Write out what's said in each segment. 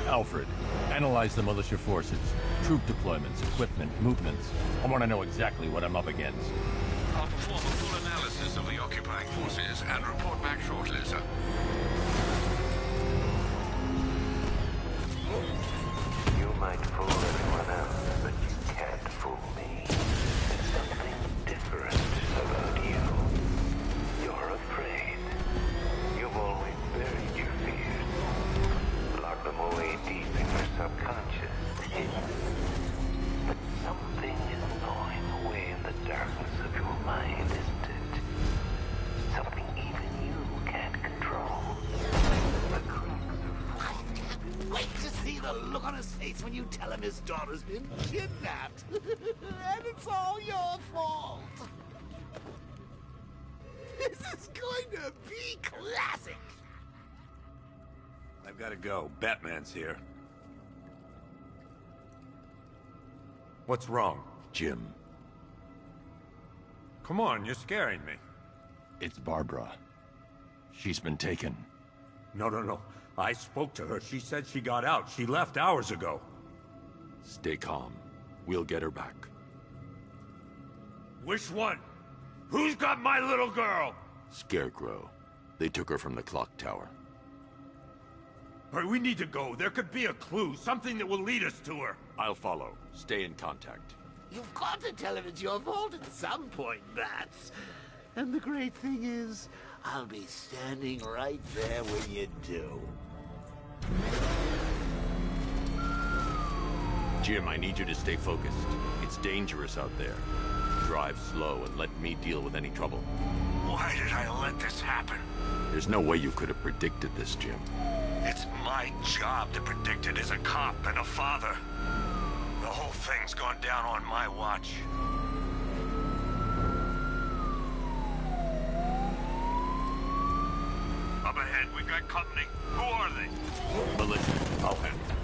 Alfred, analyze the militia forces, troop deployments, equipment, movements. I want to know exactly what I'm up against. I'll perform a full analysis of the occupying forces and report back shortly, sir. You might fool everyone else, but you can't fool me. There's something different about you. You're afraid. You've always buried your fears. Locked them away deep in your subconscious. But something is gnawing away in the darkness of your mind, isn't it? Something even you can't control. The cracks are Wait to see the look on his face when you tell him his daughter's been kidnapped. And it's all your fault. This is going to be classic. I've got to go. Batman's here. What's wrong? Jim, Come on, you're scaring me. it's Barbara. She's been taken. No. I spoke to her. She said she got out. She left hours ago. Stay calm. We'll get her back. Which one? Who's got my little girl? Scarecrow. They took her from the clock tower. All right, we need to go. There could be a clue, something that will lead us to her. I'll follow. Stay in contact. You've got to tell him it's your fault at some point, Bats. And the great thing is, I'll be standing right there when you do. Jim, I need you to stay focused. It's dangerous out there. Drive slow and let me deal with any trouble. Why did I let this happen? There's no way you could have predicted this, Jim. It's my job to predict it as a cop and a father. The whole thing's gone down on my watch. Up ahead, we've got company. Who are they? Militia, I'll handle it.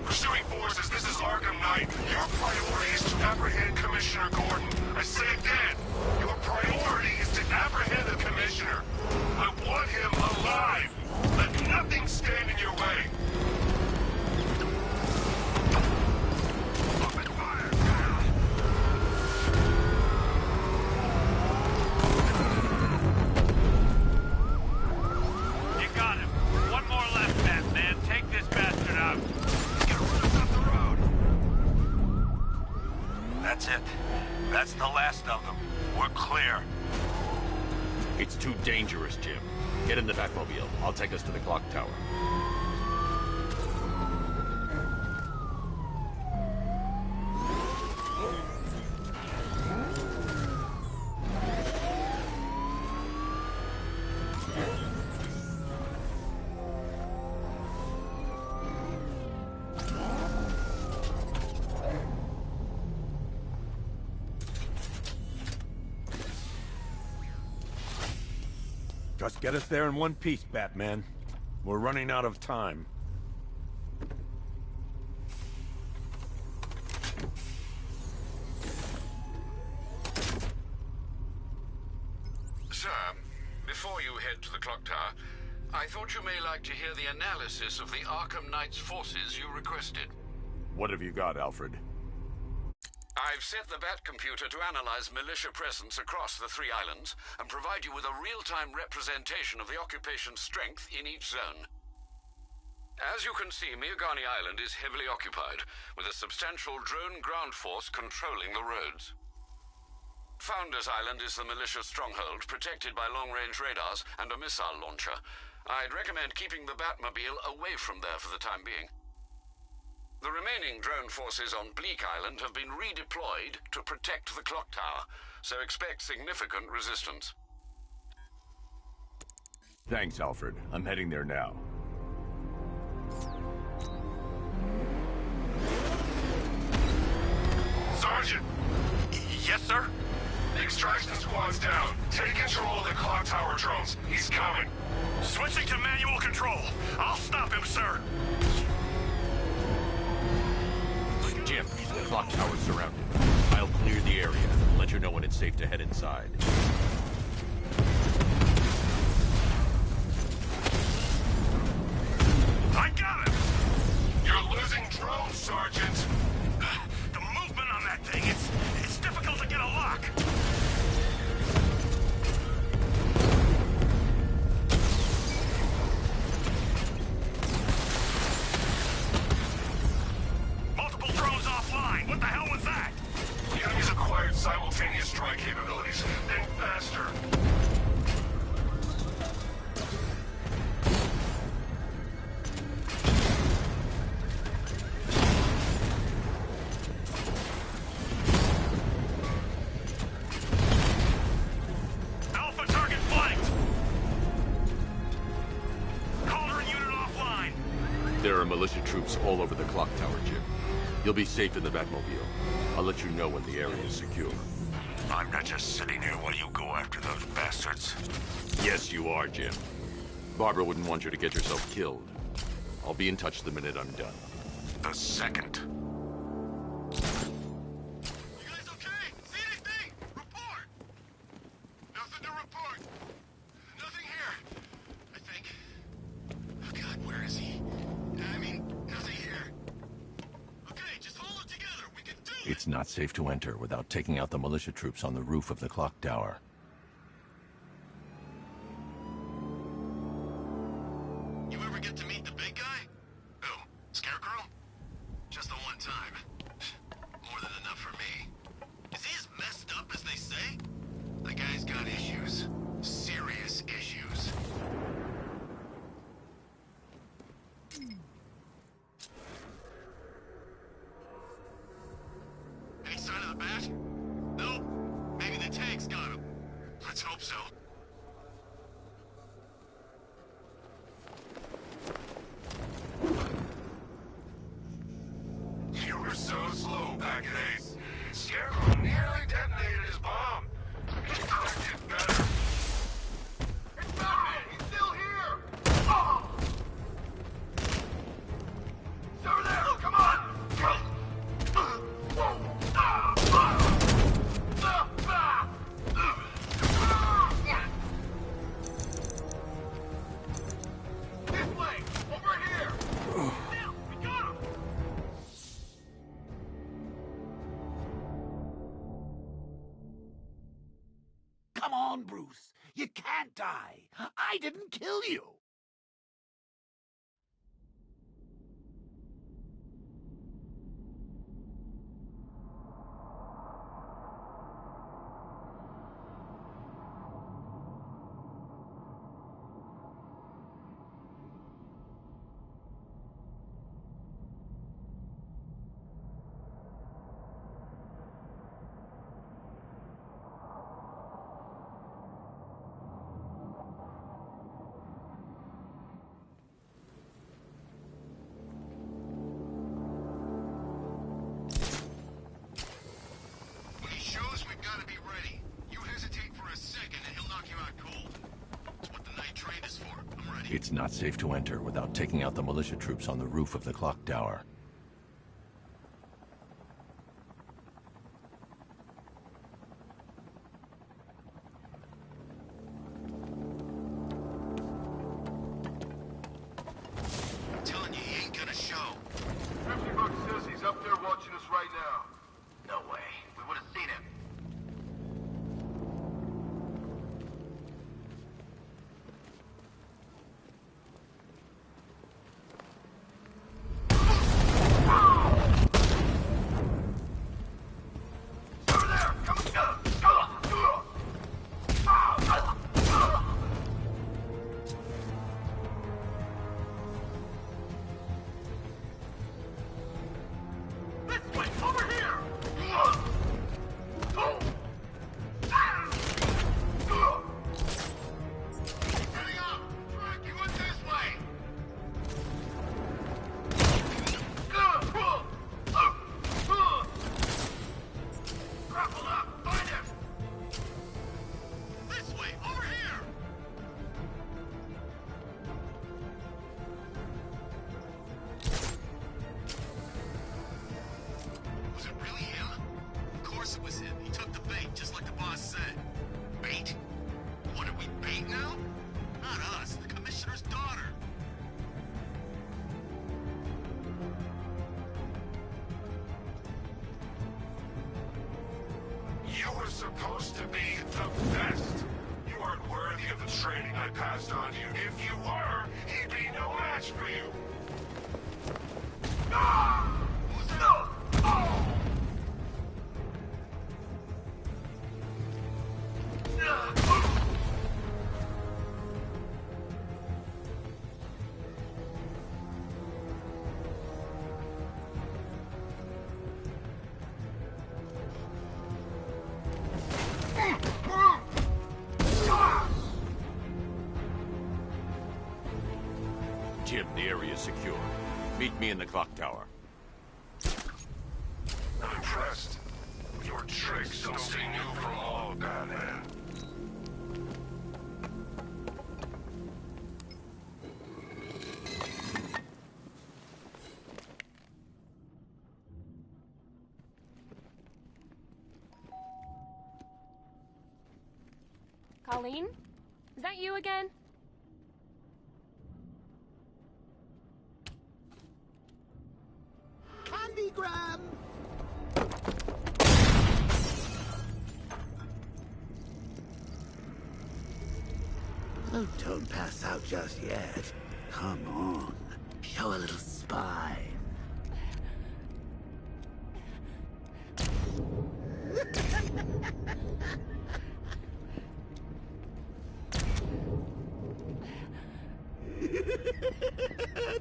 Pursuing forces, this is Arkham Knight. Your priority is to apprehend Commissioner Gordon. I say again, your priority is to apprehend the Commissioner. I want him alive. Let nothing stand in your way. Open fire! You got him. One more left, Batman. Take this bastard out. That's it. That's the last of them. We're clear. It's too dangerous, Jim. Get in the Batmobile. I'll take us to the clock tower. Just get us there in one piece, Batman. We're running out of time. Sir, before you head to the clock tower, I thought you may like to hear the analysis of the Arkham Knight's forces you requested. What have you got, Alfred? I've set the Bat computer to analyze militia presence across the 3 islands and provide you with a real-time representation of the occupation's strength in each zone. As you can see, Miagani Island is heavily occupied, with a substantial drone ground force controlling the roads. Founders Island is the militia stronghold, protected by long-range radars and a missile launcher. I'd recommend keeping the Batmobile away from there for the time being. The remaining drone forces on Bleak Island have been redeployed to protect the clock tower, so expect significant resistance. Thanks, Alfred. I'm heading there now. Sergeant! Yes, sir? The extraction squad's down. Take control of the clock tower drones. He's coming. Switching to manual control. I'll stop him, sir. Jim, the clock tower's surrounded. I'll clear the area. Let you know when it's safe to head inside. There are militia troops all over the clock tower, Jim. You'll be safe in the Batmobile. I'll let you know when the area is secure. I'm not just sitting here while you go after those bastards. Yes, you are, Jim. Barbara wouldn't want you to get yourself killed. I'll be in touch the minute I'm done. The second. You guys okay? See anything? Report! Nothing to report. Nothing here, I think. Oh God, where is he? I mean, nothing here. Okay, just hold it together. We can do it! It's not safe to enter without taking out the militia troops on the roof of the clock tower. You ever get to meet the big guy? Who? Scarecrow? Just the one time. More than enough for me. Is he as messed up as they say? The guy's got issues. Serious issues. Any sign of the bat? Nope. Maybe the tank's got him. Let's hope so. You were so slow back at Ace. Scarecrow nearly detonated his bomb. He could get better. It's Batman! He's still here! Oh! It's over there! Come on! This way! Over here! Now! We got him! Come on, Bruce. You can't die. I didn't kill you. When he shows, we've got to be ready. You hesitate for a second and he'll knock you out cold. It's what the night trained is for. I'm ready. It's not safe to enter without taking out the militia troops on the roof of the clock tower. I'm telling you, he ain't gonna show. Buck says he's up there watching us right now. No way. We would have seen him. Over there! This way! Over here! Heading up! Frank, you went this way! Grapple up! Find him! This way! Over here! Was it really him? Of course it was him. He took the bait, just like the boss said. Bait? What, are we bait now? Not us, the commissioner's daughter. You were supposed to be the best. You aren't worthy of the training I passed on to you. If you were, he'd be no match for you. Who's that? Jim, the area is secure. Meet me in the clock tower. I'm impressed. Your tricks don't stay new from all, Batman. Colleen? Is that you again? Candygram! Oh, don't pass out just yet. Come on. Show a little spine.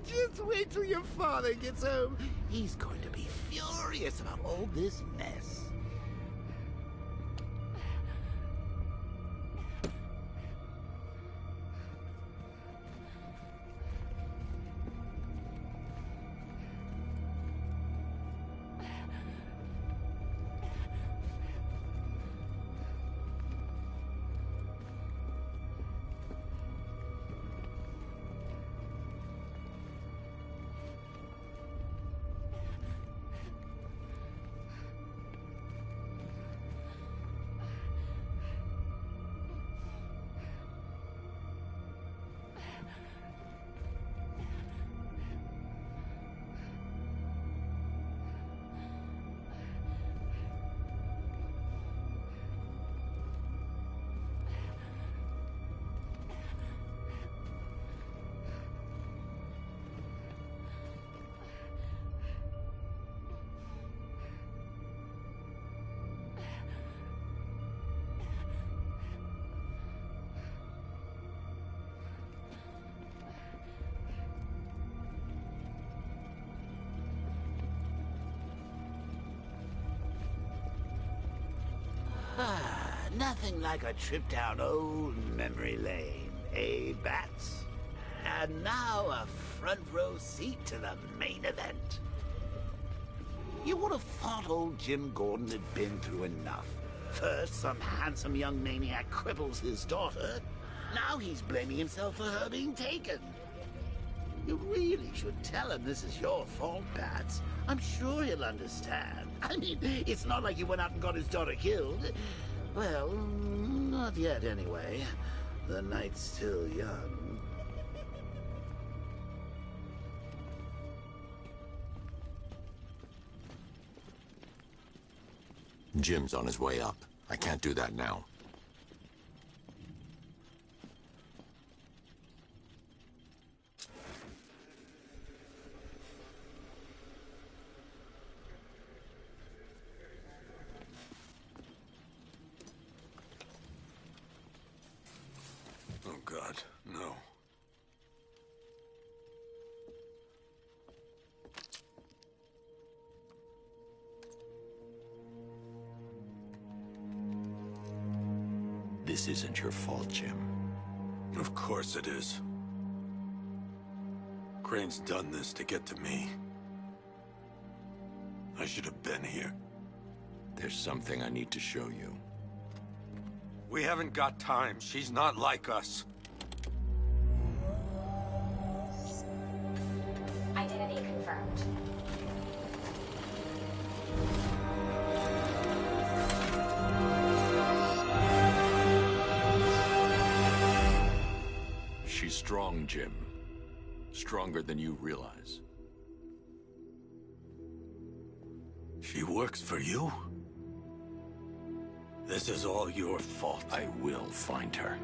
Just wait till your father gets home. He's going to be furious about all this mess. Nothing like a trip down old memory lane, eh, Bats? And now a front row seat to the main event. You would have thought old Jim Gordon had been through enough. First, some handsome young maniac cripples his daughter. Now he's blaming himself for her being taken. You really should tell him this is your fault, Bats. I'm sure he'll understand. I mean, it's not like you went out and got his daughter killed. Well, not yet anyway. The night's still young. Jim's on his way up. I can't do that now. Oh, God, no. This isn't your fault, Jim. Of course it is. Crane's done this to get to me. I should have been here. There's something I need to show you. We haven't got time. She's not like us. Identity confirmed. She's strong, Jim. Stronger than you realize. She works for you? This is all your fault. I will find her.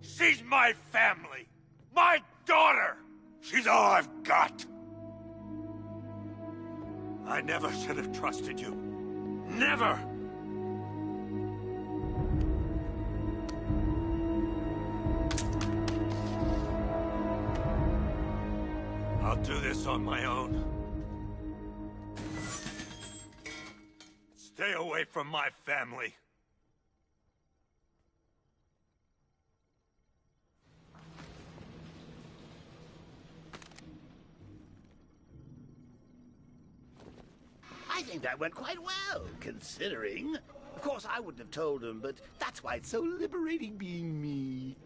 She's my family! My daughter! She's all I've got! I never should have trusted you. Never! I'll do this on my own. Stay away from my family. think that went quite well, considering. Of course, I wouldn't have told him, but that's why it's so liberating being me.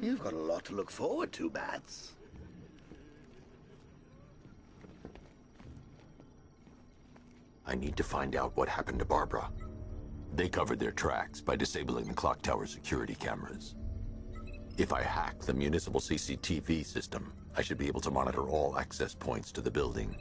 You've got a lot to look forward to, Bats. I need to find out what happened to Barbara. They covered their tracks by disabling the clock tower security cameras. If I hack the municipal CCTV system, I should be able to monitor all access points to the building.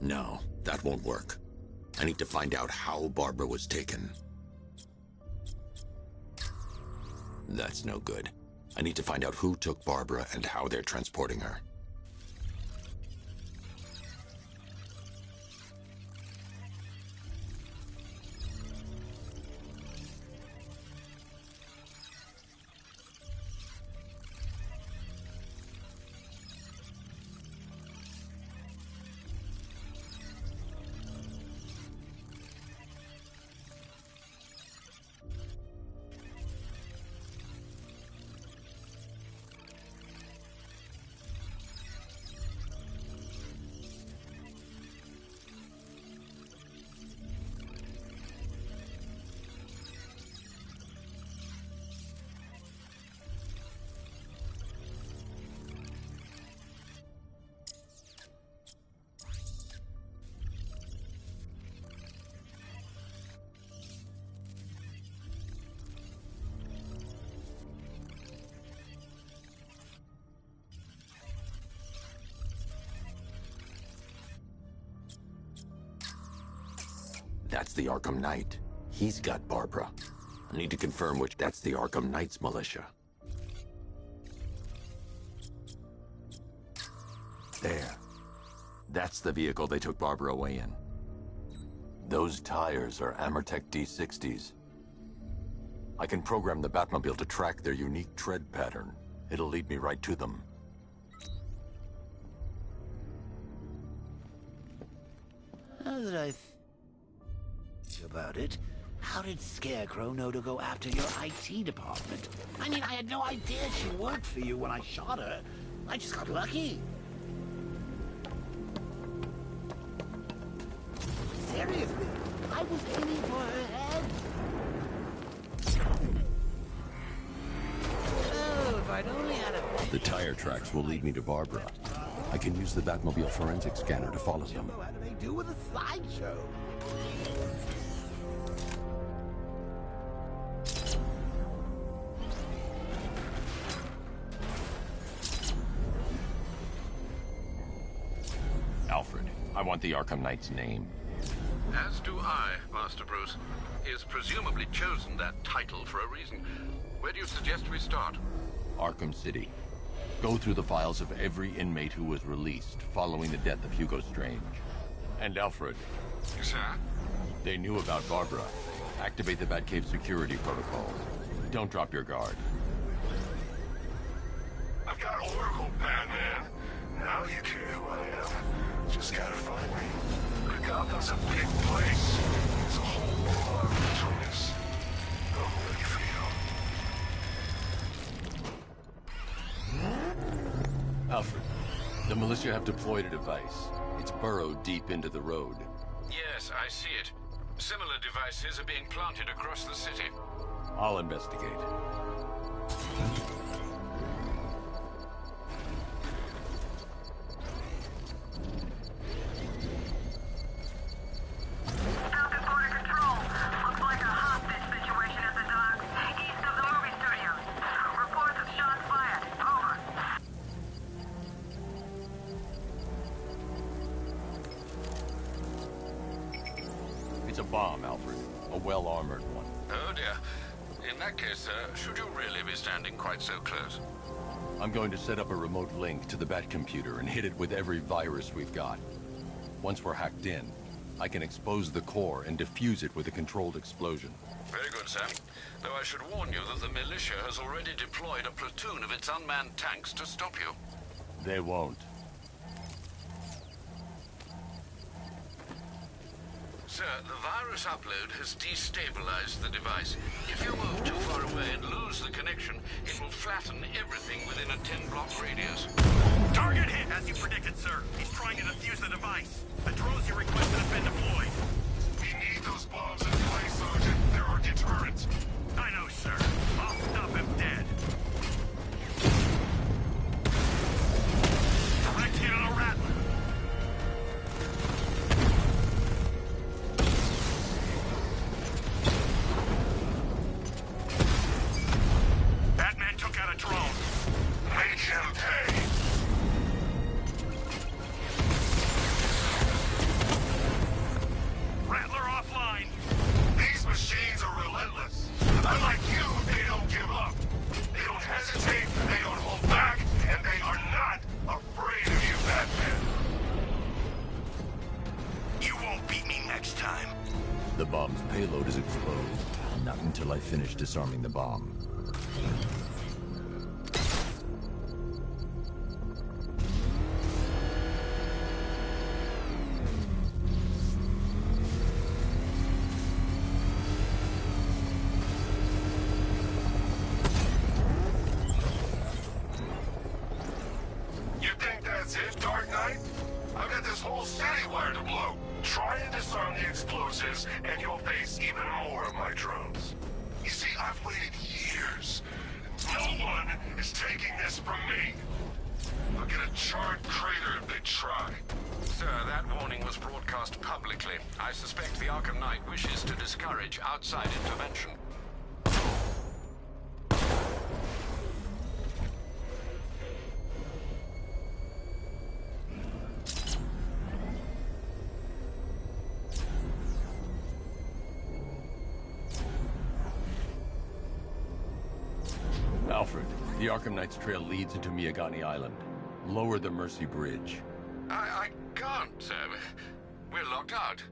No, that won't work. I need to find out how Barbara was taken. That's no good. I need to find out who took Barbara and how they're transporting her. That's the Arkham Knight. He's got Barbara. I need to confirm which. That's the Arkham Knight's militia. There. That's the vehicle they took Barbara away in. Those tires are Amertech D60s. I can program the Batmobile to track their unique tread pattern. It'll lead me right to them. Now that I think about it, how did Scarecrow know to go after your IT department? I mean, I had no idea she worked for you when I shot her. I just got lucky. Seriously, I was aiming for her head. Oh, if I'd only had a... The tire tracks will lead me to Barbara. I can use the Batmobile forensic scanner to follow them. How do they do with a slideshow? Alfred, I want the Arkham Knight's name. As do I, Master Bruce. He has presumably chosen that title for a reason. Where do you suggest we start? Arkham City. Go through the files of every inmate who was released following the death of Hugo Strange. And Alfred. Sir? They knew about Barbara. Activate the Batcave security protocols. Don't drop your guard. I've got Oracle, Batman. Now you care who I am. Just gotta find me. Gotham's a big place. There's a whole lot between us. I'm ready for you. Alfred, the militia have deployed a device. It's burrowed deep into the road. Yes, I see it. Similar devices are being planted across the city. I'll investigate. It's a bomb, Alfred. A well-armored one. Oh dear. In that case, sir, should you really be standing quite so close? I'm going to set up a remote link to the Bat computer and hit it with every virus we've got. Once we're hacked in, I can expose the core and defuse it with a controlled explosion. Very good, sir. Though I should warn you that the militia has already deployed a platoon of its unmanned tanks to stop you. They won't. Sir, the virus upload has destabilized the device. If you move too far away and lose the connection, it will flatten everything within a 10-block radius. Target hit, as you predicted, sir. He's trying to defuse the device. The drones you requested have been deployed. We need those bombs in place, Sergeant. They're our deterrent. I know, sir. I'll stop him dead. Direct hit on a rattler. Batman took out a drone. Make him pay. Rattler offline. These machines are relentless. Unlike you, they don't give up. They don't hesitate, they don't hold back, and they are not afraid of you, Batman. You won't beat me next time. The bomb's payload is exposed. Not until I finish disarming the bomb. You think that's it, Dark Knight? I've got this whole city wired to blow. Try and disarm the explosives, and you'll face even more of my drones. You see, I've waited years. No one is taking this from me. I'll get a charred crater if they try. Sir, that warning was broadcast publicly. I suspect the Arkham Knight wishes to discourage outside intervention. Alfred, the Arkham Knight's trail leads into Miyagani Island. Lower the Mercy Bridge. I can't, sir. We're locked out.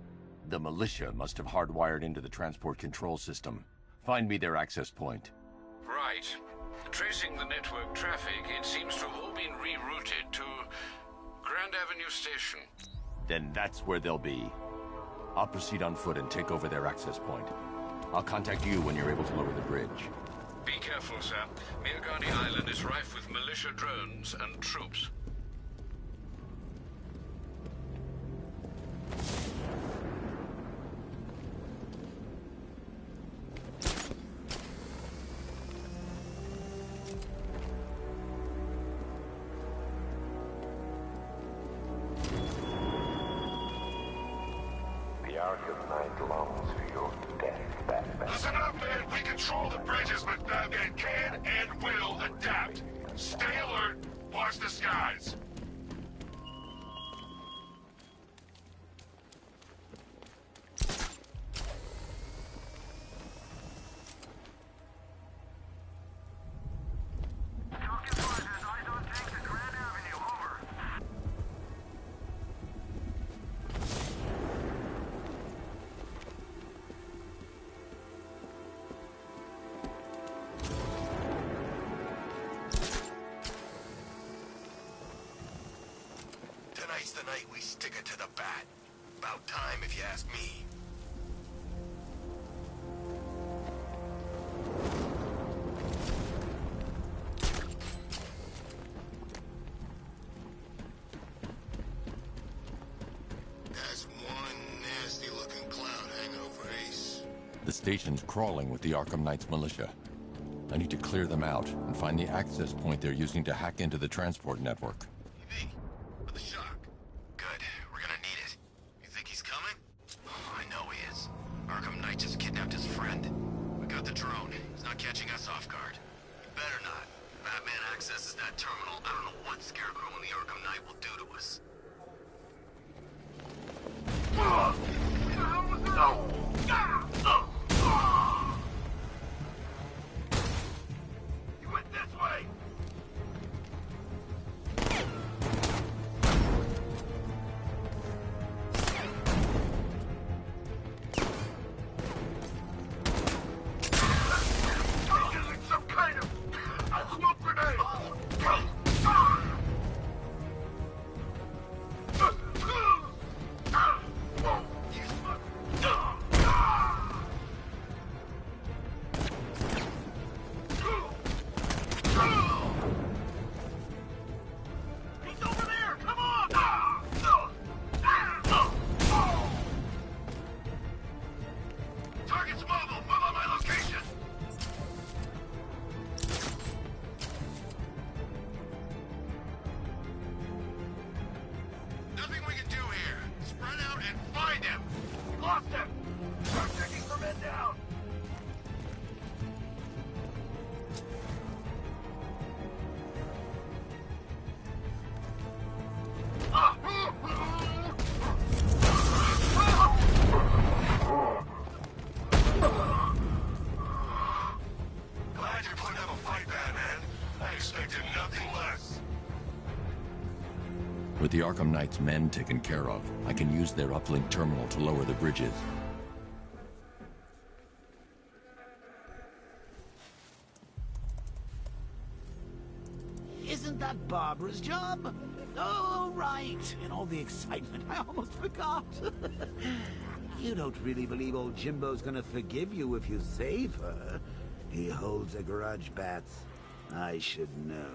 The militia must have hardwired into the transport control system. Find me their access point. Right. Tracing the network traffic, it seems to have all been rerouted to Grand Avenue Station. Then that's where they'll be. I'll proceed on foot and take over their access point. I'll contact you when you're able to lower the bridge. Be careful, sir. Miyagani Island is rife with militia drones and troops. The Arkham Knight longs for your death, Batman. Listen up, man. We control the bridges, but Batman can and will adapt. Stay alert. Watch the skies. Tonight's the night we stick it to the bat. About time, if you ask me. That's one nasty-looking cloud hanging over Ace. The station's crawling with the Arkham Knight's militia. I need to clear them out and find the access point they're using to hack into the transport network. TV, for the shock. Good, we're gonna need it. You think he's coming? Oh, I know he is. Arkham Knight just kidnapped his friend. We got the drone. He's not catching us off guard. He better not. Batman accesses that terminal. I don't know what Scarecrow and the Arkham Knight will do to us. No! You went this way! Using some kind of smoke grenade! He's over there! Come on! Target's mobile! Move on my location! Nothing we can do here. Spread out and find him! We lost him! Start checking for men down! Glad you're putting up a fight, Batman. I expected nothing less. With the Arkham Knight's men taken care of, I can use their uplink terminal to lower the bridges. Isn't that Barbara's job? Oh, right. In all the excitement, I almost forgot. You don't really believe old Jimbo's gonna forgive you if you save her. He holds a grudge, Bats. I should know.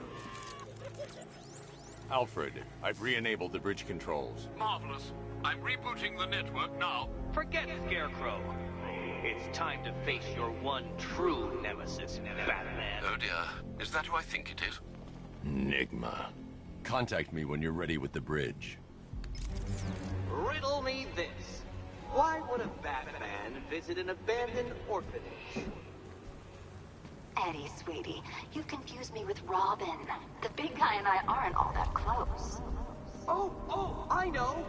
Alfred, I've re-enabled the bridge controls. Marvelous. I'm rebooting the network now. Forget Scarecrow. It's time to face your one true nemesis, Batman. Oh dear. Is that who I think it is? Enigma. Contact me when you're ready with the bridge. Riddle me this. Why would a Batman visit an abandoned orphanage? Eddie, sweetie, you confused me with Robin. The big guy and I aren't all that close. Oh, I know.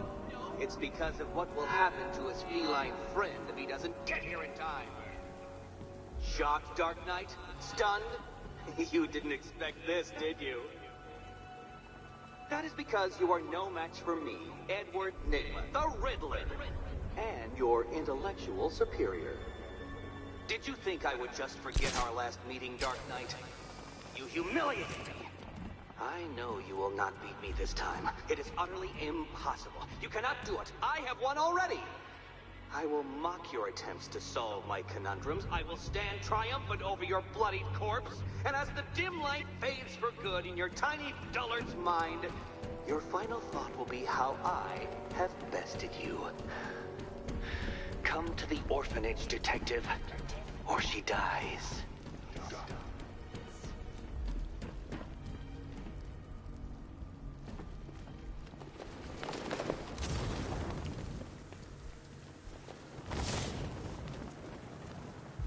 It's because of what will happen to his feline friend if he doesn't get here in time. Shocked, Dark Knight? Stunned? You didn't expect this, did you? That is because you are no match for me, Edward Nigma, the Riddler, and your intellectual superior. Did you think I would just forget our last meeting, Dark Knight? You humiliated me. I know you will not beat me this time. It is utterly impossible. You cannot do it. I have won already. I will mock your attempts to solve my conundrums. I will stand triumphant over your bloodied corpse. And as the dim light fades for good in your tiny dullard's mind, your final thought will be how I have bested you. Come to the orphanage, detective, or she dies.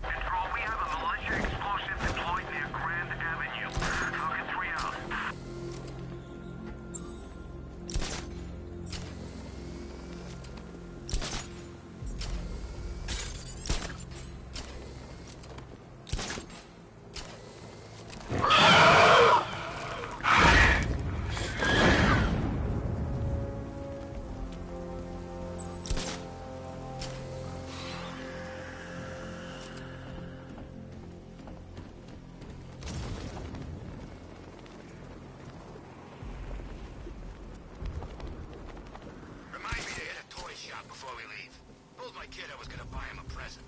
Control, we have a militia explosive deployed near Grand Avenue. Target 3 out. Remind me to hit a toy shop before we leave. Told my kid I was gonna buy him a present.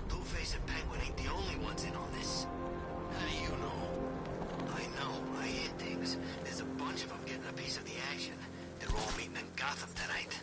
Two-Face and Penguin ain't the only ones in on this. How do you know? I know. I hear things. There's a bunch of them getting a piece of the action. They're all meeting in Gotham tonight.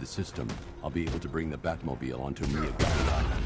system, I'll be able to bring the Batmobile onto Mia Gotham Island.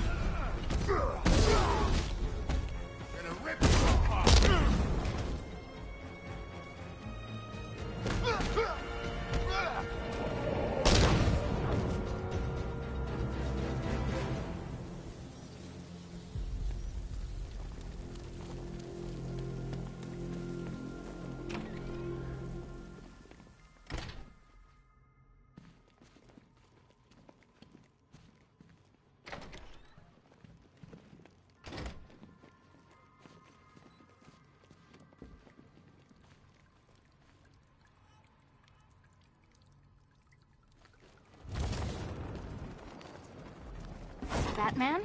Batman?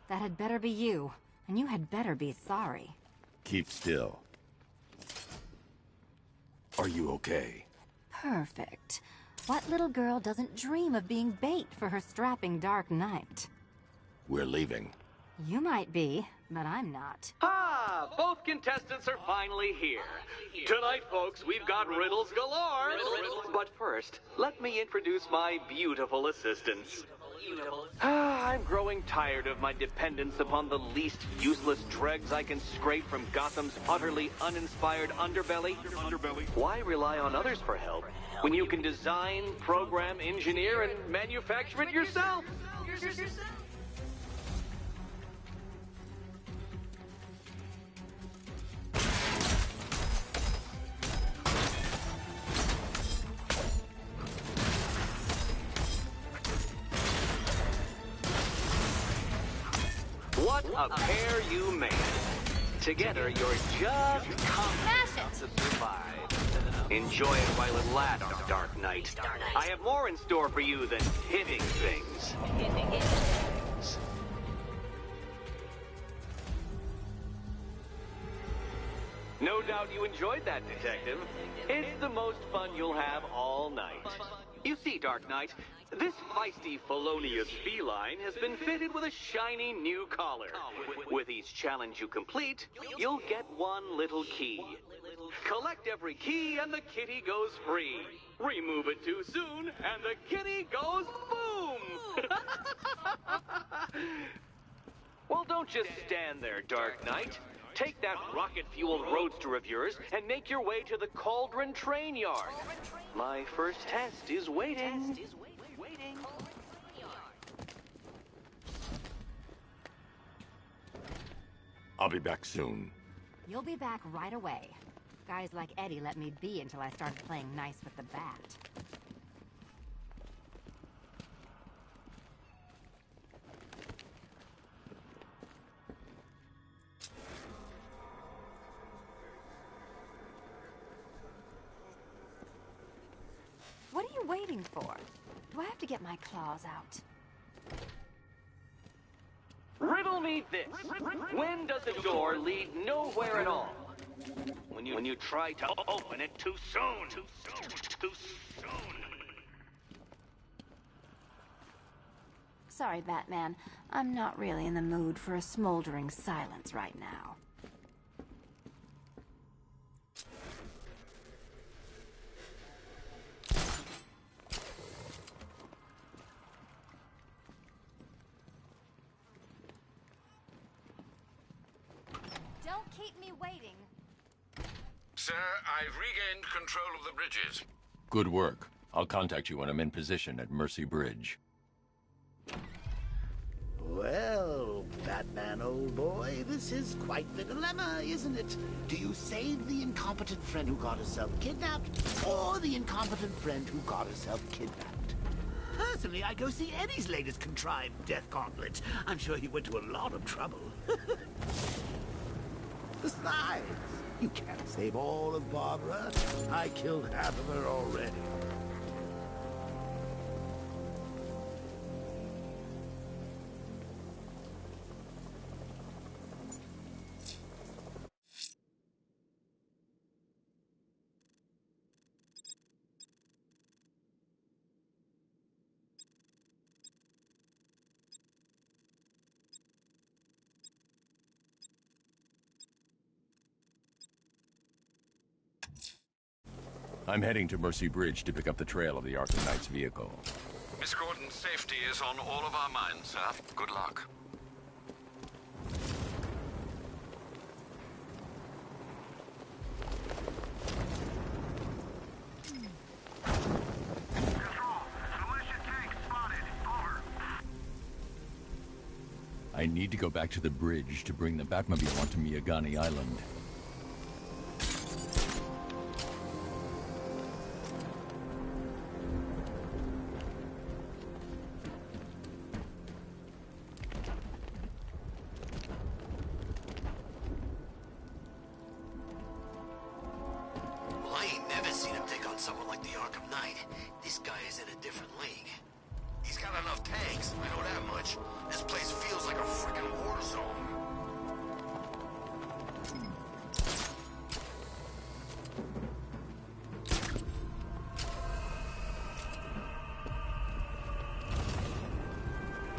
That had better be you. And you had better be sorry. Keep still. Are you okay? Perfect. What little girl doesn't dream of being bait for her strapping Dark Knight? We're leaving. You might be, but I'm not. Ah, both contestants are finally here. Tonight, folks, we've got riddles galore. But first, let me introduce my beautiful assistants. I'm growing tired of my dependence upon the least useless dregs I can scrape from Gotham's utterly uninspired underbelly. Why rely on others for help when you can design, program, engineer, and manufacture it yourself? What a pair you made. Together, you're just enough to survive. Enjoy it while it lasts, Dark Knight. I have more in store for you than hitting things. No doubt you enjoyed that, Detective. It's the most fun you'll have all night. You see, Dark Knight, this feisty, felonious feline has been fitted with a shiny new collar. With each challenge you complete, you'll get one little key. Collect every key and the kitty goes free. Remove it too soon and the kitty goes boom! Well, don't just stand there, Dark Knight. Take that rocket-fueled roadster of yours and make your way to the Cauldron Train Yard. My first test is waiting. I'll be back soon. You'll be back right away. Guys like Eddie let me be until I started playing nice with the bat. What are you waiting for? Do I have to get my claws out? Riddle me this. When does a door lead nowhere at all? When you try to open it too soon. Too soon. Sorry, Batman. I'm not really in the mood for a smoldering silence right now. Don't keep me waiting. Sir, I've regained control of the bridges. Good work. I'll contact you when I'm in position at Mercy Bridge. Well, Batman, old boy, this is quite the dilemma, isn't it? Do you save the incompetent friend who got herself kidnapped, or the incompetent friend who got herself kidnapped? Personally, I'd go see Eddie's latest contrived death gauntlet. I'm sure he went to a lot of trouble. Besides, you can't save all of Barbara. I killed half of her already. I'm heading to Mercy Bridge to pick up the trail of the Arkham Knight's vehicle. Miss Gordon's safety is on all of our minds, sir. Good luck. I need to go back to the bridge to bring the Batmobile onto Miyagani Island. Well, I ain't never seen him take on someone like the Arkham Knight. This guy is in a different league. He's got enough tanks, I know that much. This place feels like a freaking war zone.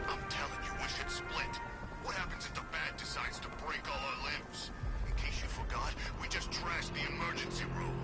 I'm telling you, we should split. What happens if the Bat decides to break all our limbs? In case you forgot, we just trashed the emergency room.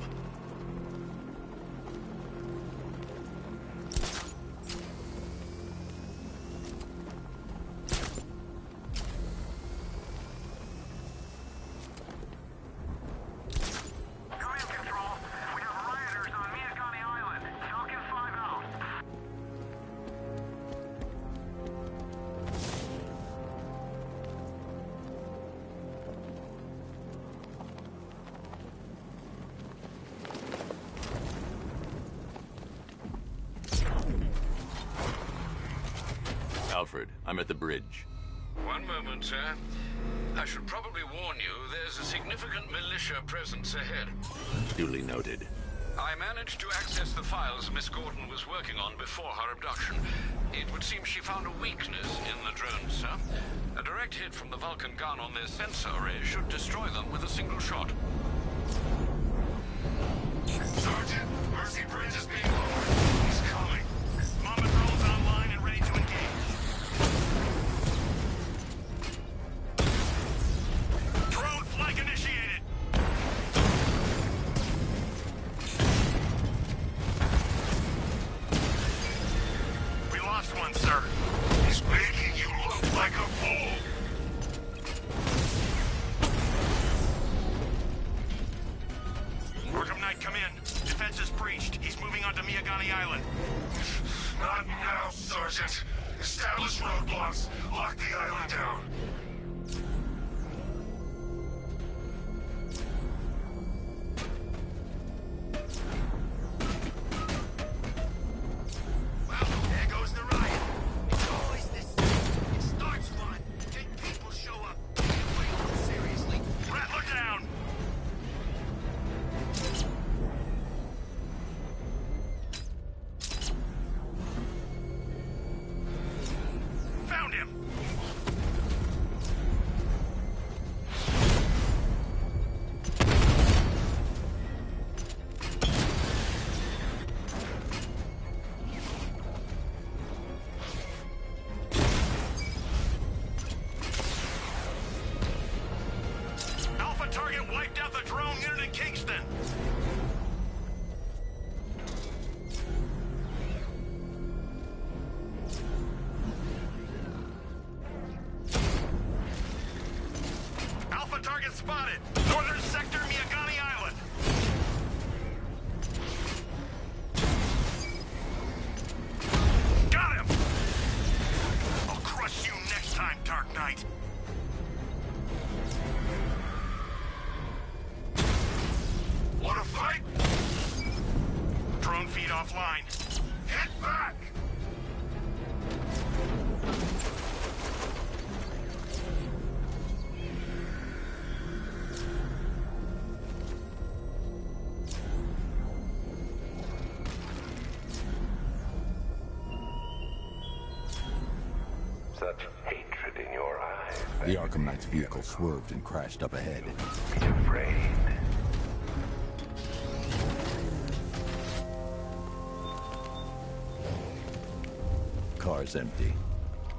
Alfred, I'm at the bridge. One moment, sir. I should probably warn you, there's a significant militia presence ahead. Duly noted. I managed to access the files Miss Gordon was working on before her abduction. It would seem she found a weakness in the drones, sir. A direct hit from the Vulcan gun on their sensor array should destroy them with a single shot. Sergeant, Mercy Bridge is being lowered. He's coming. Mama drone's online and ready to engage. Drone flag initiated. We lost one, sir. He's making you look like a fool. Arkham Knight, come in. Defense is breached. He's moving onto Miyagani Island. Not now, Sergeant. Establish roadblocks. Lock the island down. Well, there goes the riot. It's always this. It starts fun. Then people show up. Take it way too seriously. Rattler down. Found him. Alpha target wiped out the drone unit in Kingston. Alpha target spotted. Northern sector, Miyagani Island. Got him! I'll crush you next time, Dark Knight. Wanna fight? Drone feed offline. Get back! Such hatred in your eyes. The Arkham Knight's vehicle swerved and crashed up ahead. Be afraid. Car's empty.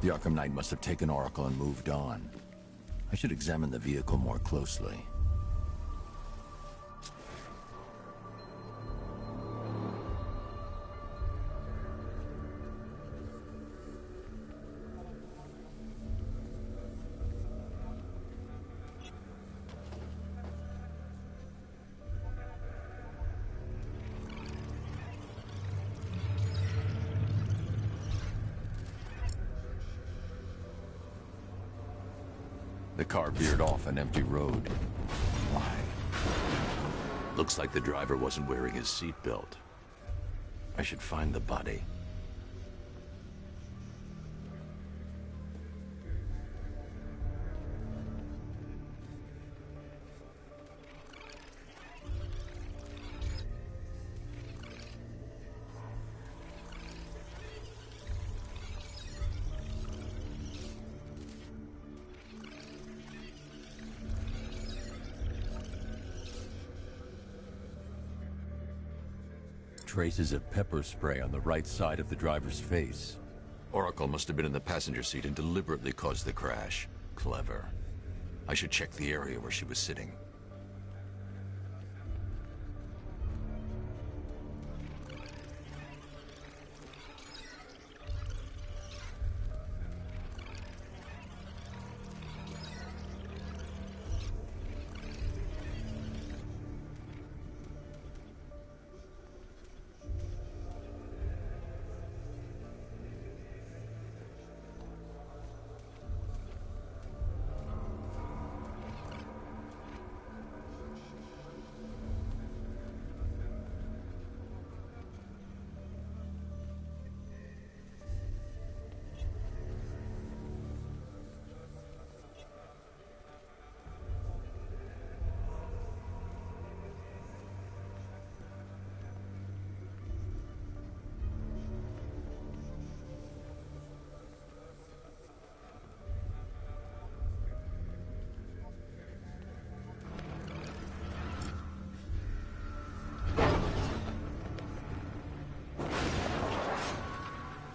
The Arkham Knight must have taken Oracle and moved on. I should examine the vehicle more closely. The car veered off an empty road. Why? Looks like the driver wasn't wearing his seatbelt. I should find the body. Traces of pepper spray on the right side of the driver's face. Oracle must have been in the passenger seat and deliberately caused the crash. Clever. I should check the area where she was sitting.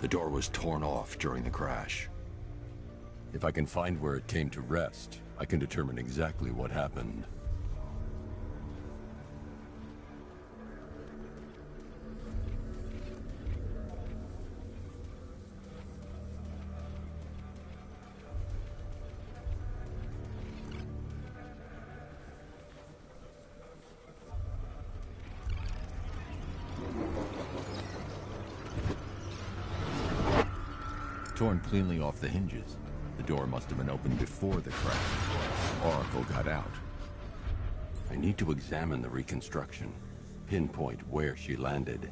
The door was torn off during the crash. If I can find where it came to rest, I can determine exactly what happened. Torn cleanly off the hinges. The door must have been opened before the crash. Oracle got out. I need to examine the reconstruction, pinpoint where she landed.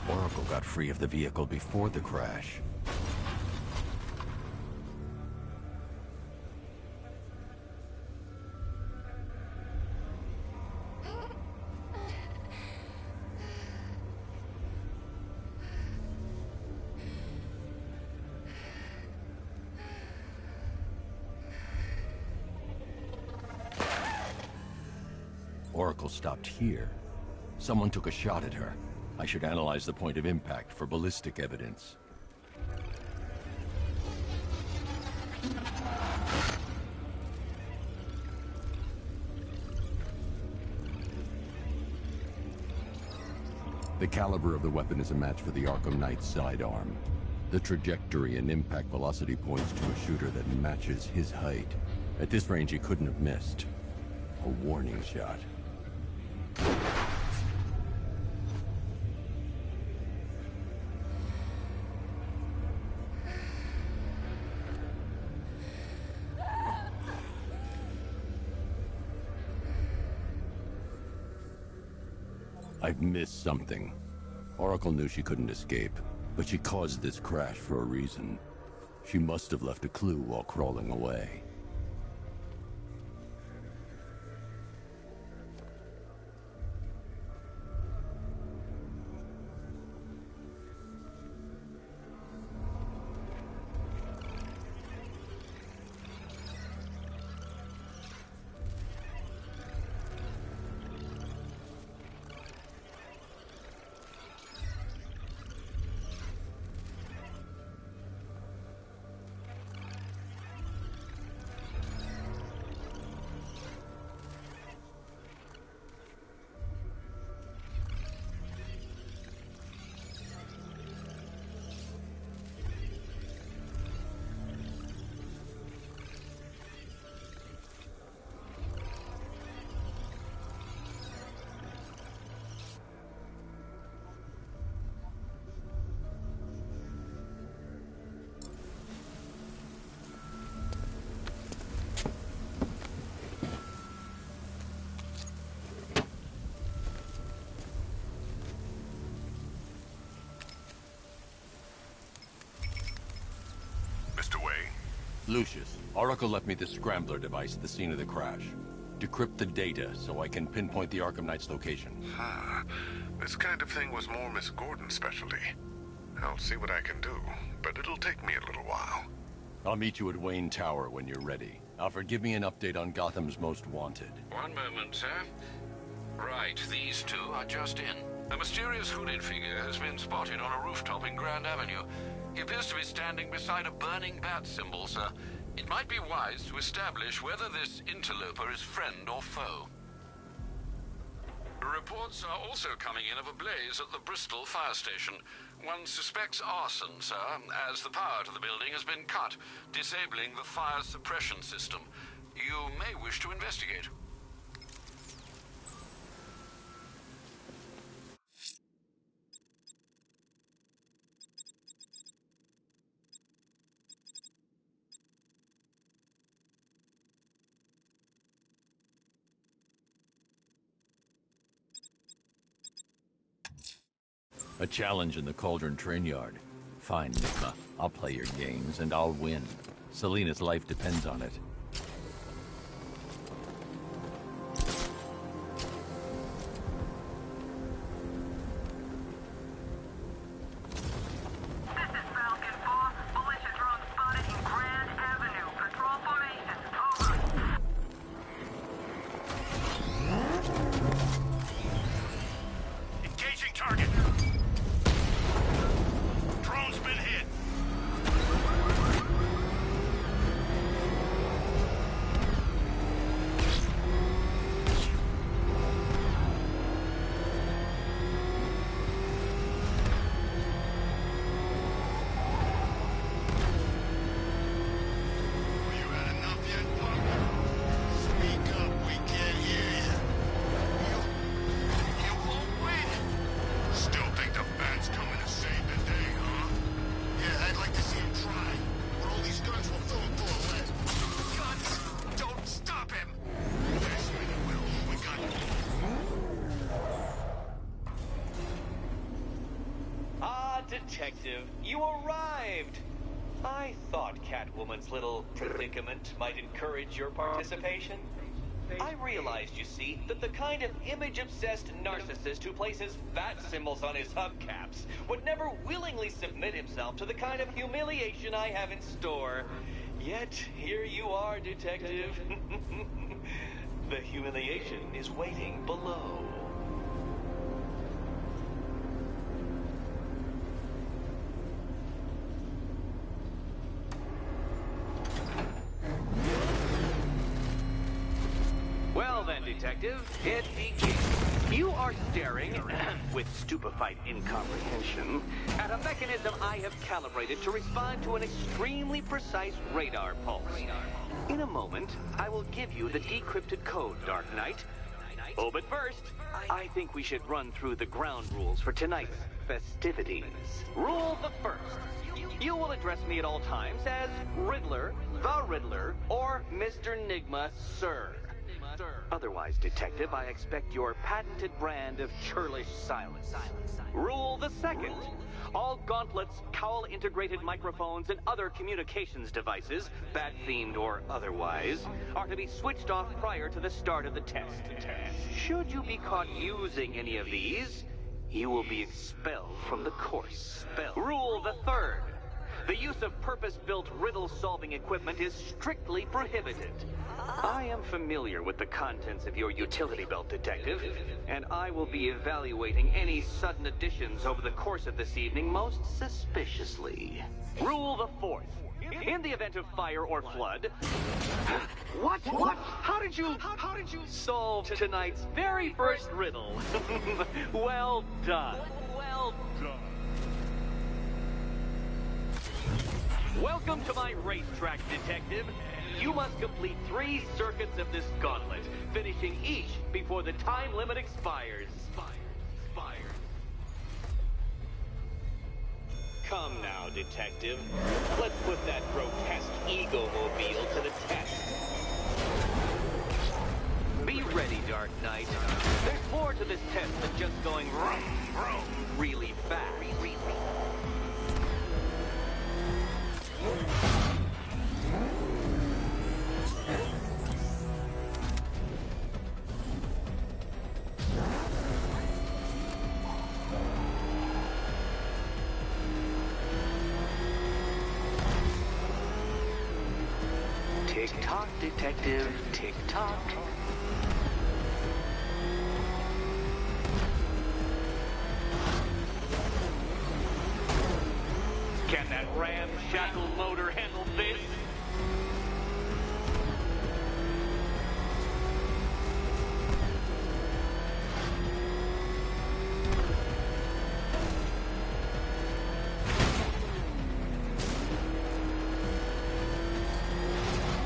Oracle got free of the vehicle before the crash. Oracle stopped here. Someone took a shot at her. I should analyze the point of impact for ballistic evidence. The caliber of the weapon is a match for the Arkham Knight sidearm. The trajectory and impact velocity points to a shooter that matches his height. At this range, he couldn't have missed. A warning shot. I've missed something. Oracle knew she couldn't escape, but she caused this crash for a reason. She must have left a clue while crawling away. Lucius, Oracle left me the scrambler device at the scene of the crash. Decrypt the data so I can pinpoint the Arkham Knight's location. This kind of thing was more Miss Gordon's specialty. I'll see what I can do, but it'll take me a little while. I'll meet you at Wayne Tower when you're ready. Alfred, give me an update on Gotham's Most Wanted. One moment, sir. Right, these two are just in. A mysterious hooded figure has been spotted on a rooftop in Grand Avenue. He appears to be standing beside a burning bat symbol, sir. It might be wise to establish whether this interloper is friend or foe. Reports are also coming in of a blaze at the Bristol fire station. One suspects arson, sir, as the power to the building has been cut, disabling the fire suppression system. You may wish to investigate. A challenge in the Cauldron train yard. Fine, Nigma. I'll play your games, and I'll win. Selina's life depends on it. Detective, you arrived! I thought Catwoman's little predicament might encourage your participation. I realized, you see, that the kind of image-obsessed narcissist who places bat symbols on his hubcaps would never willingly submit himself to the kind of humiliation I have in store. Yet, here you are, Detective. The humiliation is waiting below. Well then, Detective, it begins. You are staring, with stupefied incomprehension, at a mechanism I have calibrated to respond to an extremely precise radar pulse. In a moment, I will give you the decrypted code, Dark Knight. Oh, but first, I think we should run through the ground rules for tonight's festivities. Rule the first. You will address me at all times as Riddler, the Riddler, or Mr. Nigma, sir. Otherwise, Detective, I expect your patented brand of churlish silence. Rule the second. All gauntlets, cowl-integrated microphones, and other communications devices, bat-themed or otherwise, are to be switched off prior to the start of the test. Should you be caught using any of these, you will be expelled from the course. Rule the third. The use of purpose-built riddle-solving equipment is strictly prohibited. I am familiar with the contents of your utility belt, Detective, and I will be evaluating any sudden additions over the course of this evening most suspiciously. Rule the fourth. In the event of fire or flood... What? How did you solve tonight's very first riddle? Well done. Welcome to my racetrack, Detective. You must complete 3 circuits of this gauntlet, finishing each before the time limit expires. Come now, Detective. Let's put that grotesque ego-mobile to the test. Be ready, Dark Knight. There's more to this test than just going vroom, vroom really fast. Tick-tock, detective, tick-tock. Can that ramshackle motor handle this?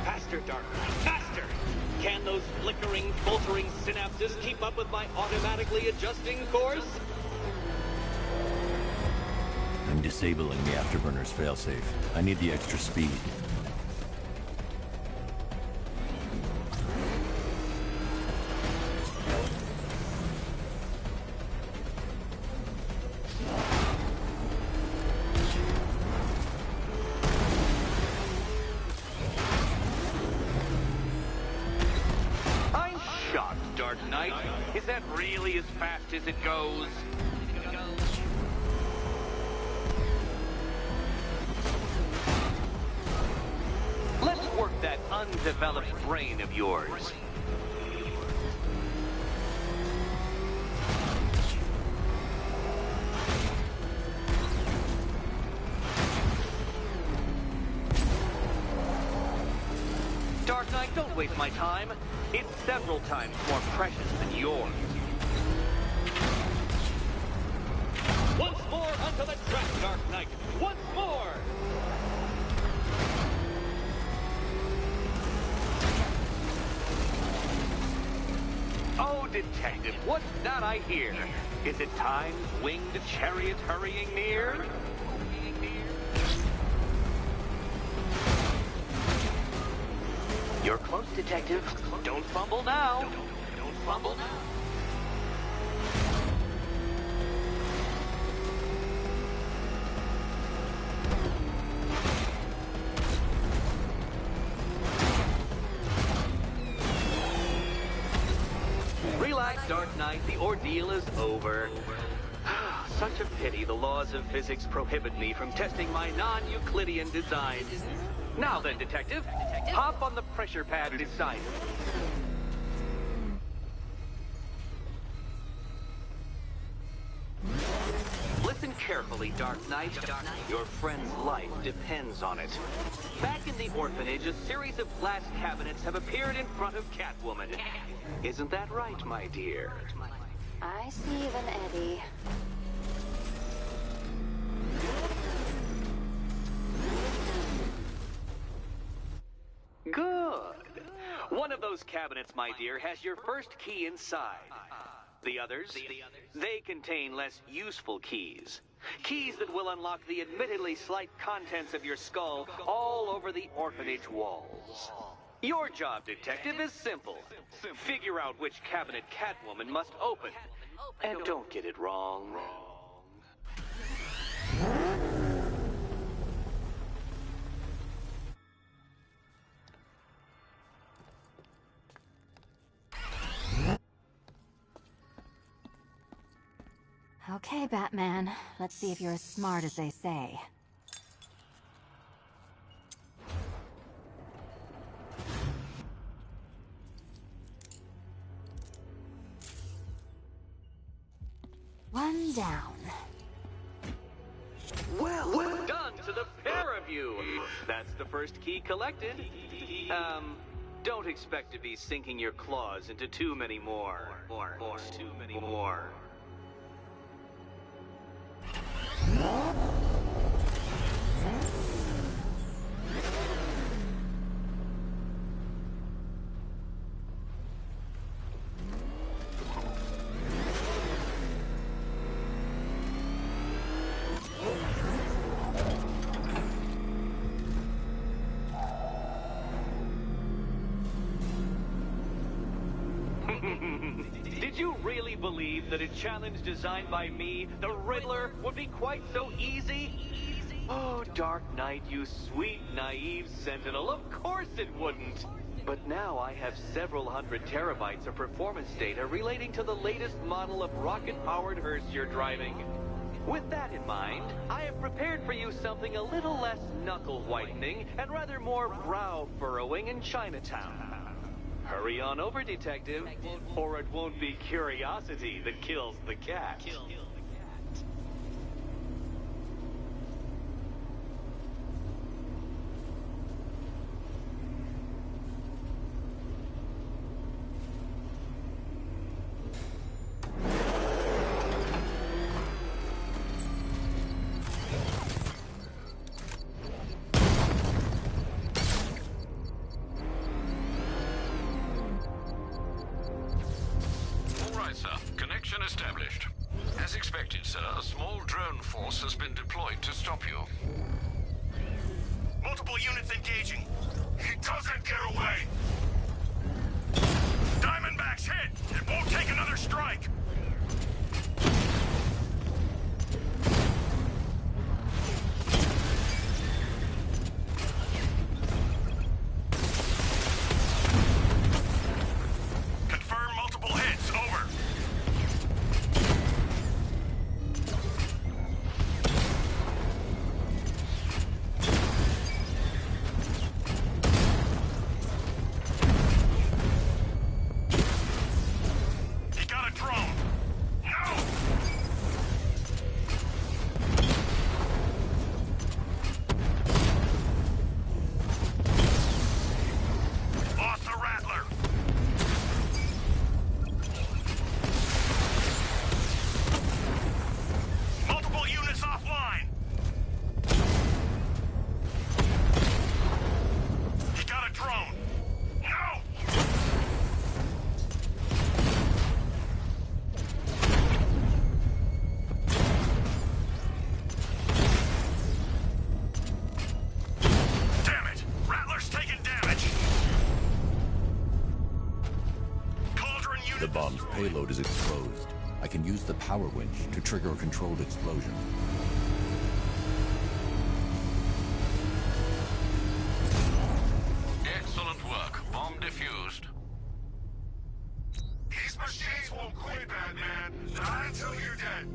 Faster, Dark Knight, faster! Can those flickering, faltering synapses keep up with my automatically adjusting course? I'm disabling the afterburner's failsafe. I need the extra speed. I'm shocked, Dark Knight. Is that really as fast as it goes? Let's work that undeveloped brain of yours. Dark Knight, don't waste my time. It's several times more precious than yours. Once more onto the track, Dark Knight. Once more! Oh, Detective, what's that I hear? Is it time's winged chariot hurrying near? You're close, Detective. Don't fumble now. Don't fumble now. Relax, Dark Knight. The ordeal is over. Such a pity the laws of physics prohibit me from testing my non-Euclidean designs. Now then, Detective, hop on the pressure pad beside me. Listen carefully, Dark Knight. Your friend's life depends on it. Back in the orphanage, a series of glass cabinets have appeared in front of Catwoman. Isn't that right, my dear? I see them, Eddie. Good. One of those cabinets, my dear, has your first key inside. The others, they contain less useful keys. Keys that will unlock the admittedly slight contents of your skull all over the orphanage walls. Your job, Detective, is simple. Figure out which cabinet Catwoman must open. And don't get it wrong. Okay, Batman. Let's see if you're as smart as they say. One down. Well done to the pair of you. That's the first key collected. Don't expect to be sinking your claws into too many more. Too many more. Did you really believe that a challenge designed by me, the Riddler, would be quite so easy? Oh, Dark Knight, you sweet, naive sentinel, of course it wouldn't. But now I have several hundred terabytes of performance data relating to the latest model of rocket-powered hearse you're driving. With that in mind, I have prepared for you something a little less knuckle-whitening and rather more brow-furrowing in Chinatown. Hurry on over, Detective, or it won't be curiosity that kills the cat. Established. As expected, sir, a small drone force has been deployed to stop you. Multiple units engaging. He doesn't get away! Diamondbacks hit! It won't take another strike! Confirm multiple hits. Over. The bomb's payload is exposed. I can use the power winch to trigger a controlled explosion. Excellent work. Bomb defused. These machines won't quit, Batman. Not until you're dead.